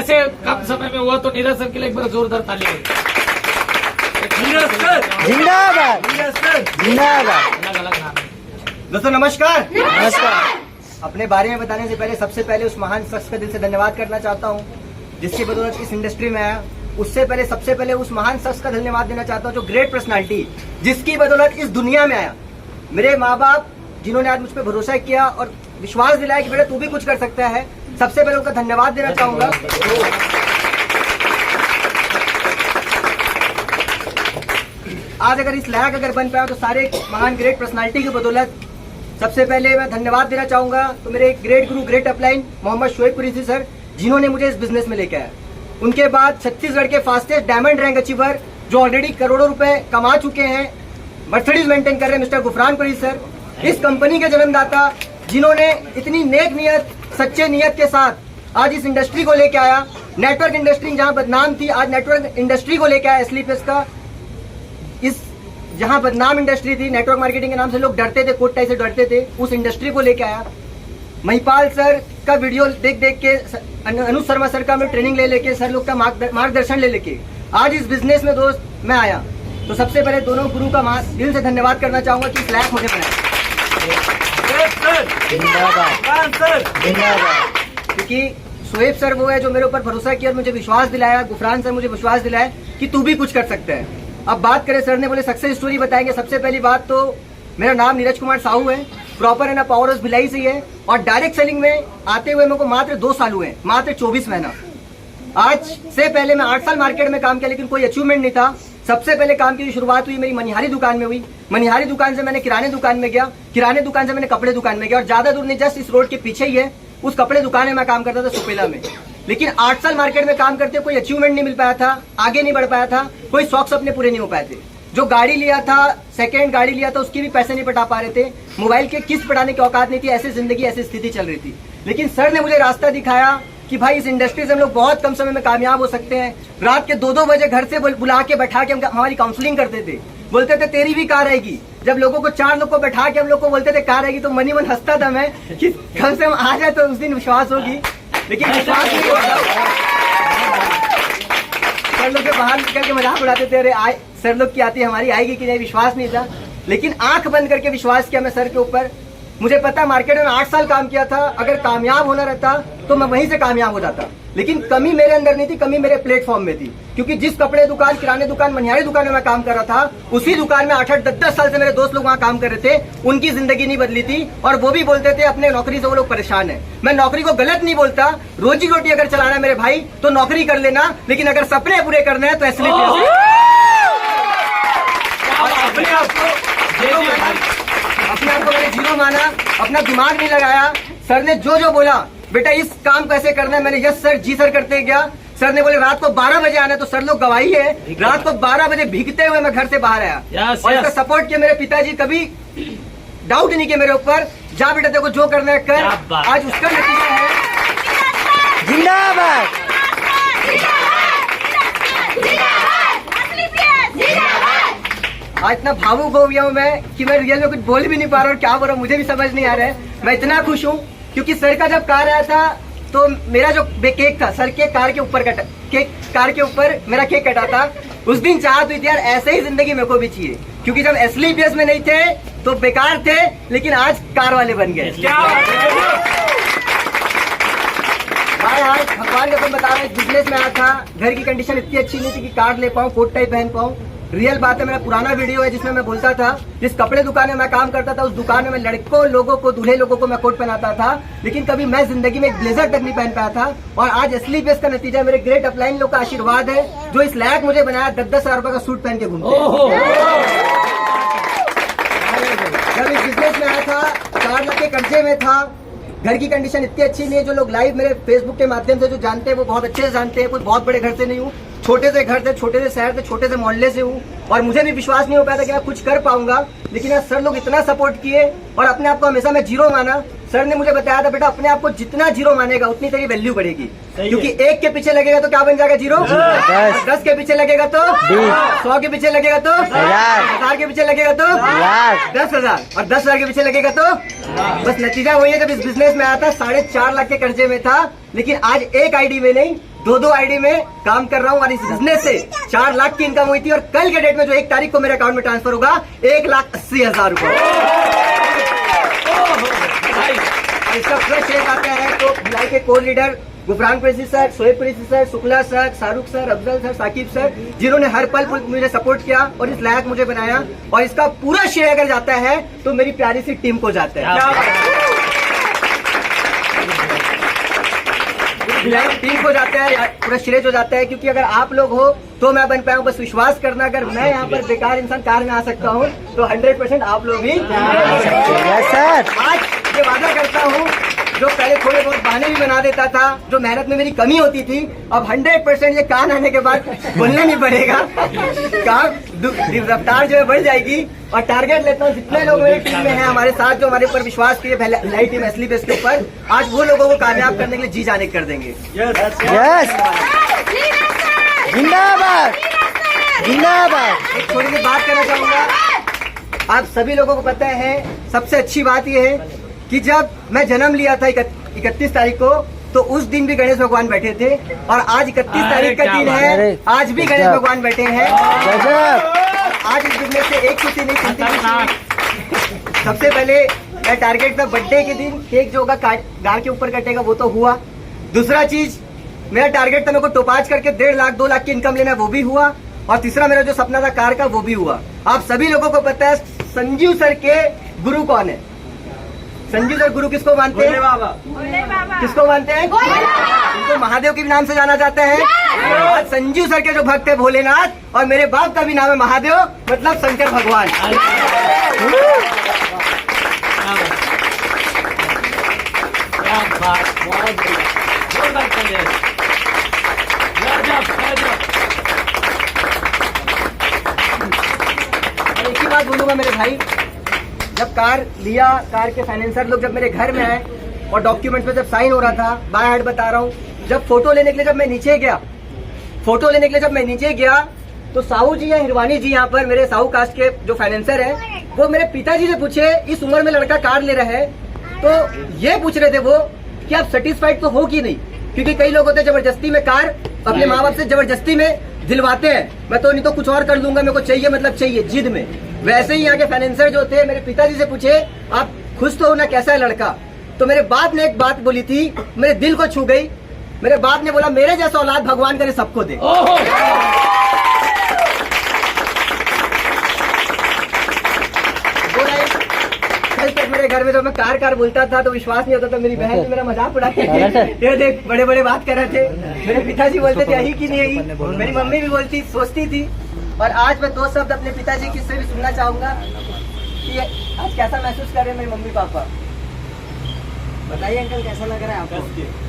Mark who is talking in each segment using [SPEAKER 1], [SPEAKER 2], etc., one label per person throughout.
[SPEAKER 1] ऐसे कम समय में हुआ तो नीरज सर के लिए एक बार जोरदार ताली हो।
[SPEAKER 2] जिंदाबाद जिंदाबाद।
[SPEAKER 1] अलग अलग नाम है।
[SPEAKER 3] दोस्तों नमस्कार।
[SPEAKER 2] नमस्कार।
[SPEAKER 3] अपने बारे में बताने से पहले सबसे पहले उस महान शख्स का दिल से धन्यवाद करना चाहता हूँ जिसकी बदौलत इस इंडस्ट्री में आया। उससे पहले सबसे पहले उस महान शख्स का धन्यवाद देना चाहता हूँ जो ग्रेट पर्सनालिटी जिसकी बदौलत इस दुनिया में आया। मेरे माँ बाप जिन्होंने आज मुझ पर भरोसा किया और विश्वास दिलाया कि बेटा तू भी कुछ कर सकता है, सबसे पहले उनका धन्यवाद देना चाहूंगा। आज अगर इस लायक अगर बन पाया तो सारे महान ग्रेट पर्सनालिटी की बदौलत। सबसे पहले मैं धन्यवाद देना चाहूंगा तो मेरे great guru great upline Mohammad Shoaib Qureshi sir जिन्होंने मुझे इस बिजनेस में लेके आया। उनके बाद छत्तीसगढ़ के फास्टेस्ट डायमंड रैंक अचीवर जो ऑलरेडी करोड़ों रुपए कमा चुके हैं, मर्सिडीज मेंटेन कर रहे हैं, मिस्टर गुफरान कुरैशी सर। इस कंपनी के जन्मदाता जिन्होंने इतनी नेक नियत सच्चे नियत के साथ आज इस इंडस्ट्री को लेके आया। नेटवर्क इंडस्ट्री जहां बदनाम थी आज नेटवर्क इंडस्ट्री को लेके आया। स्लीपर्स का इस जहां बदनाम इंडस्ट्री थी, नेटवर्क मार्केटिंग के नाम से लोग डरते थे, कोट टाई से डरते थे, उस इंडस्ट्री को लेके आया। महिपाल सर का वीडियो देख देख के, अनुज शर्मा सर का मैं ट्रेनिंग ले लेके, सर लोग का मार्गदर्शन ले लेके आज इस बिजनेस में दोस्त मैं आया। तो सबसे पहले दोनों गुरु का दिल से धन्यवाद करना चाहूंगा कि इस लायक मुझे बनाया। क्योंकि शोएब सर वो है जो मेरे ऊपर भरोसा किया और मुझे विश्वास दिलाया। गुफरान सर मुझे विश्वास दिलाया कि तू भी कुछ कर सकता है। अब बात करें, सर ने बोले सक्सेस स्टोरी बताएंगे। सबसे पहली बात तो मेरा नाम नीरज कुमार साहू है, प्रॉपर है ना पावर हाउस भिलाई से ही है और डायरेक्ट सेलिंग में आते हुए मेरे को मात्र 2 साल हुए, मात्र 24 महीना। आज से पहले मैं 8 साल मार्केट में काम किया लेकिन कोई अचीवमेंट नहीं था। सबसे पहले काम की शुरुआत हुई मेरी मनिहारी दुकान में हुई। मनिहारी दुकान से मैंने किराने दुकान में गया, किराने दुकान से मैंने कपड़े दुकान में गया और ज्यादा दूर नहीं, जस्ट इस रोड के पीछे ही है उस कपड़े दुकान में मैं काम करता था सुपेला में। लेकिन 8 साल मार्केट में काम करते कोई अचीवमेंट नहीं मिल पाया था, आगे नहीं बढ़ पाया था, कोई शौक अपने पूरे नहीं हो पाए थे। जो गाड़ी लिया था, सेकेंड गाड़ी लिया था, उसकी भी पैसे नहीं पटा पा रहे थे, मोबाइल के किस्त पटाने की औकात नहीं थी, ऐसी जिंदगी ऐसी स्थिति चल रही थी। लेकिन सर ने मुझे रास्ता दिखाया कि भाई इस इंडस्ट्री से हम लोग बहुत कम समय में कामयाब हो सकते हैं। रात के 2-2 बजे घर से बुला के बैठा के हमारी काउंसलिंग करते थे, बोलते थे तेरी भी कार आएगी। जब लोगों को 4 लोग को बैठा के हम लोग को बोलते थे कार आएगी तो मन ही मन हंसता था मैं कि कम से कम आ जाए तो उस दिन विश्वास होगी। लेकिन विश्वास नहीं होता। सर लोग के बाहर निकल के मजाक उड़ाते थे, अरे सर लोग की आती हमारी आएगी कि नहीं, विश्वास नहीं था। लेकिन आंख बंद करके विश्वास किया मैं सर के ऊपर। मुझे पता मार्केट में 8 साल काम किया था, अगर कामयाब होना रहता तो मैं वहीं से कामयाब हो जाता। लेकिन कमी मेरे अंदर नहीं थी, कमी मेरे प्लेटफॉर्म में थी। क्योंकि जिस कपड़े दुकान, किराने दुकान, मनिहारी दुकान में मैं काम कर रहा था, उसी दुकान में 8-8, 10-10 साल से मेरे दोस्त लोग वहाँ काम कर रहे थे। उनकी जिंदगी नहीं बदली थी और वो भी बोलते थे अपने नौकरी से वो लोग परेशान है। मैं नौकरी को गलत नहीं बोलता, रोजी रोटी अगर चलाना है मेरे भाई तो नौकरी कर लेना, लेकिन अगर सपने पूरे करने हैं तो असली अपने आप को मैंने जीरो माना, अपना दिमाग नहीं लगाया। सर ने जो जो बोला बेटा इस काम कैसे करना है, मैंने यस सर जी सर करते गया। सर ने बोले रात को 12 बजे आना है तो सर लोग गवाही है, रात को 12 बजे भीगते हुए मैं घर से बाहर आया। और इसका सपोर्ट किया मेरे पिताजी, कभी डाउट नहीं किया मेरे ऊपर, जा बेटा देखो जो करना है कर। आज उसका नतीजा है।
[SPEAKER 2] जिंदाबाद।
[SPEAKER 3] आज इतना भावुक हो गया हूँ मैं कि मैं रियल में कुछ बोल भी नहीं पा रहा हूँ, क्या बोल रहा हूँ मुझे भी समझ नहीं आ रहा है। मैं इतना खुश हूँ क्योंकि सर का जब कार आया था तो मेरा जो केक था, सर के कार के ऊपर कार के ऊपर मेरा केक कटा था। उस दिन चाहत हुई थी यार ऐसे ही जिंदगी मेरे को भी चाहिए, क्योंकि जब SLPS में नहीं थे तो बेकार थे, लेकिन आज कार वाले बन गए। आज भगवान के अपन बता रहे हैं, बिजनेस में आया था, घर की कंडीशन इतनी अच्छी नहीं थी कि कार ले पाऊँ, कोट टाई पहन पाऊँ। रियल बात है, मेरा पुराना वीडियो है जिसमें मैं बोलता था जिस कपड़े दुकान में मैं काम करता था उस दुकान में मैं लड़कों लोगों को, दूल्हे लोगों को मैं कोट पहनाता था, लेकिन कभी मैं जिंदगी में एक ब्लेजर तक नहीं पहन पाया था। और आज SLPS का नतीजा मेरे ग्रेट अपलाइन लोग का आशीर्वाद है जो इस लायक मुझे बनाया 10-10 हजार रुपए का सूट पहन के घूमते। जब इस बिजनेस में आया था 4 लाख के कर्जे में था, घर की कंडीशन इतनी अच्छी नहीं है। जो लोग लाइव मेरे फेसबुक के माध्यम से जो जानते हैं वो बहुत अच्छे से जानते हैं, कोई बहुत बड़े घर से नहीं हूँ, छोटे से घर से, छोटे से शहर से, छोटे से मोहल्ले से हूँ। और मुझे भी विश्वास नहीं हो पाया था कि मैं कुछ कर पाऊंगा, लेकिन आज सर लोग इतना सपोर्ट किए और अपने आप को हमेशा मैं जीरो माना। सर ने मुझे बताया था बेटा अपने आप को जितना जीरो मानेगा उतनी तेरी वैल्यू बढ़ेगी, क्योंकि 1 के पीछे लगेगा तो क्या बन जाएगा जीरो, 10 के पीछे लगेगा तो 100 के पीछे लगेगा तो 1000 के पीछे लगेगा तो 10,000 और 10,000 के पीछे लगेगा तो बस। नतीजा वही है, जब इस बिजनेस में आया था 4.5 लाख के कर्जे में था, लेकिन आज एक आईडी में नहीं दो आईडी में काम कर रहा हूँ और इस बिजनेस से 4 लाख की इनकम हुई थी और कल के डेट में जो 1 तारीख को मेरे अकाउंट में ट्रांसफर होगा 1,80,000 रुपए। इसका फ्रेश शेयर आता है तो भिलाई के core leader Gufran Qureshi sir, Shoaib Qureshi sir, Shukla sir, Shahrukh sir, Afzal sir, Saqib sir, जिन्होंने हर पल मुझे सपोर्ट किया और इस लायक मुझे बनाया, और इसका पूरा श्रेय अगर जाता है तो मेरी प्यारी सी टीम को जाता है, टीम को जाता है, पूरा श्रेय जो जाता है। क्योंकि अगर आप लोग हो तो मैं बन पाया हूँ, बस विश्वास करना। अगर मैं यहाँ पर बेकार इंसान कार में आ सकता हूँ तो 100% आप लोग भी आज ये वादा करता हूँ, जो पहले थोड़े बहुत बहाने भी बना देता था, जो मेहनत में मेरी कमी होती थी, अब 100% ये कान आने के बाद बोलना नहीं पड़ेगा, काम रफ्तार जो है बढ़ जाएगी। और टारगेट लेता हूँ जितने लोग मेरी टीम में हैं हमारे साथ, जो हमारे ऊपर विश्वास किए भिलाई टीम असली बेस के ऊपर, आज वो लोगों को कामयाब करने के लिए जी जाने कर देंगे।
[SPEAKER 2] जिंदाबाद जिंदाबाद।
[SPEAKER 3] एक थोड़ी सी बात करना चाहूंगा, आप सभी लोगों को पता है, सबसे अच्छी बात यह है कि जब मैं जन्म लिया था 31 तारीख को, तो उस दिन भी गणेश भगवान बैठे थे, और आज 31 तारीख का दिन है, आज भी गणेश भगवान बैठे हैं। आज इस बिजनेस से एक खुशी नहीं सुनती। सबसे पहले मैं टारगेट था बर्थडे के दिन केक जो होगा गाड़ के ऊपर कटेगा, वो तो हुआ। दूसरा चीज मेरा टारगेट था मेरे को टोपाज करके 1.5 लाख 2 लाख की इनकम लेना, वो भी हुआ। और तीसरा मेरा जो सपना था कार का, वो भी हुआ। आप सभी लोगों को पता है संजीव सर के गुरु कौन है? संजीव सर गुरु किसको मानते हैं? किसको मानते हैं? इनको महादेव के भी नाम से जाना जाता है। आज संजीव सर के जो भक्त है भोलेनाथ, और मेरे बाप का भी नाम है महादेव, मतलब शंकर भगवान। एक ही बात बोलूंगा मेरे भाई, जब कार लिया, कार के फाइनेंसर लोग जब मेरे घर में आए और डॉक्यूमेंट पे जब साइन हो रहा था, बाय हेड बता रहा हूँ, जब फोटो लेने के लिए जब मैं नीचे गया, तो साहू जी या हिरवानी जी यहाँ पर मेरे साहू कास्ट के जो फाइनेंसर हैं, वो मेरे पिताजी से पूछे इस उम्र में लड़का कार ले रहा है, तो ये पूछ रहे थे वो कि आप सेटिस्फाइड तो हो कि नहीं, क्योंकि कई लोग होते हैं जबरदस्ती में कार अपने माँ बाप से जबरदस्ती में दिलवाते हैं, मैं तो नहीं तो कुछ और कर लूंगा, मेरे को चाहिए मतलब चाहिए, जिद में। वैसे ही यहाँ के फाइनेंसर जो थे मेरे पिताजी से पूछे आप खुश तो हो ना, कैसा है लड़का? तो मेरे बाप ने एक बात बोली थी, मेरे दिल को छू गई। मेरे बाप ने बोला मेरे जैसा औलाद भगवान करे सबको दे। कल तक मेरे घर में जब मैं कार बोलता था तो विश्वास नहीं होता था, मेरी बहन ने मेरा मजाक उड़ाते थे, ये देख बड़े बड़े बात कर रहे थे। मेरे पिताजी बोलते थे यही की नहीं यही, मेरी मम्मी भी बोलती सोचती थी। और आज मैं 2 शब्द अपने पिताजी की से भी सुनना चाहूंगा कि आज कैसा महसूस कर रहे हैं मेरे मम्मी पापा। बताइए अंकल कैसा लग रहा है आपको?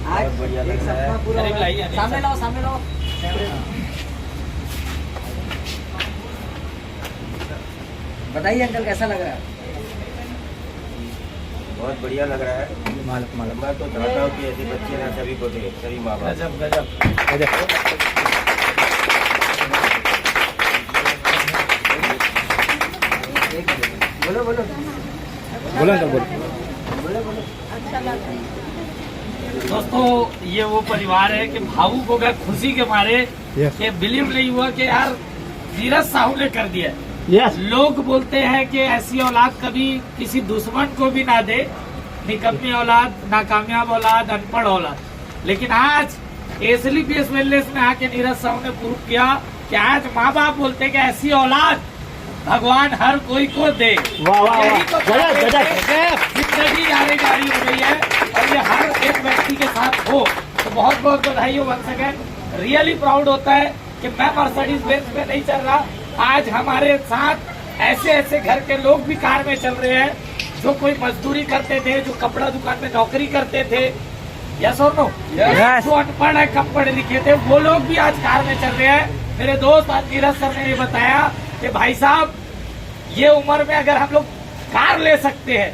[SPEAKER 3] आज एक सपना पूरा, सामने लाओ। बताइए अंकल कैसा लग रहा है?
[SPEAKER 4] बहुत बढ़िया लग रहा है। मैं तो चाहता हूँ कि ऐसी बच्चे ना सभी को दे, सभी माँ बाप।
[SPEAKER 3] बोलो।
[SPEAKER 1] दोस्तों, ये वो परिवार है कि भावुक हो गए खुशी के मारे, कि बिलीव नहीं हुआ कि यार नीरज साहू ने कर दिया। लोग बोलते हैं कि ऐसी औलाद कभी किसी दुश्मन को भी ना दे, निकम्मी औलाद, नाकामयाब औलाद, अनपढ़ औलाद। लेकिन आज एसली पीएस वेलनेस में आके नीरज साहू ने प्रूव किया कि आज माँ बाप बोलते हैं कि ऐसी औलाद भगवान हर कोई को दे। जिंदगी जारी हो रही है और ये हर एक व्यक्ति के साथ हो, तो बहुत बहुत बधाई हो। वन सेकेंड रियली प्राउड होता है कि मैं मर्सिडीज बेंज पे नहीं चल रहा, आज हमारे साथ ऐसे घर के लोग भी कार में चल रहे हैं, जो कोई मजदूरी करते थे, जो कपड़ा दुकान में नौकरी करते थे, यस और नो, जो अनपढ़ है, कम पढ़े लिखे थे, वो लोग भी आज कार में चल रहे हैं। मेरे दोस्त आज नीरज सर ने ये बताया कि भाई साहब ये उम्र में अगर हम लोग कार ले सकते हैं,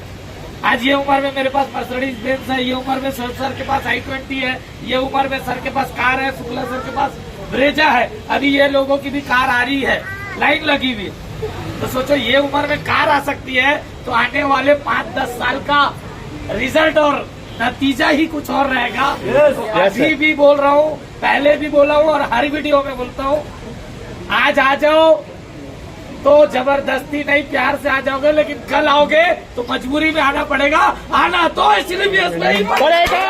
[SPEAKER 1] आज ये उम्र में मेरे पास मर्सिडीज बेंज है, ये उम्र में शोएब सर के पास i20 है, ये उम्र में सर के पास कार है, शुक्ला सर के पास ब्रेजा है, अभी ये लोगों की भी कार आ रही है, लाइन लगी हुई है। तो सोचो ये उम्र में कार आ सकती है, तो आने वाले 5-10 साल का रिजल्ट और नतीजा ही कुछ और रहेगा। तो
[SPEAKER 2] Yes,
[SPEAKER 1] अभी
[SPEAKER 2] sir.
[SPEAKER 1] भी बोल रहा हूँ, पहले भी बोला हूँ और हर वीडियो में बोलता हूँ, आज आ जाओ तो जबरदस्ती नहीं, प्यार से आ जाओगे, लेकिन कल आओगे तो मजबूरी में आना पड़ेगा। आना तो इसलिए भी इसमें ही
[SPEAKER 2] पड़ेगा।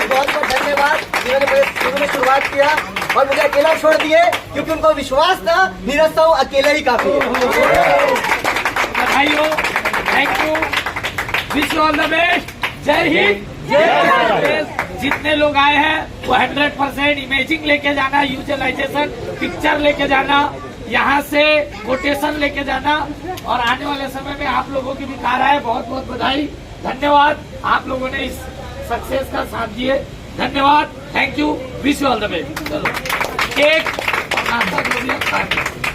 [SPEAKER 3] बहुत बहुत धन्यवाद जिन्होंने मेरे शुरू में शुरुआत किया और मुझे अकेला छोड़ दिए, क्योंकि उनको विश्वास था नीरज साहू अकेला ही काफी है।
[SPEAKER 1] बधाई हो, thank you, wish you all the best. जय हिंद, जय भारत। जितने लोग आए हैं वो 100% इमेजिंग लेके जाना, यूजुअलाइजेशन पिक्चर लेके जाना, यहाँ से कोटेशन लेके जाना, और आने वाले समय में आप लोगों की भी कार है। बहुत बहुत बधाई, धन्यवाद, आप लोगों ने इस सक्सेस का साथ दिए, धन्यवाद, thank you, wish you all the best. चलो केक और नाश्ता जो भी है खा लो।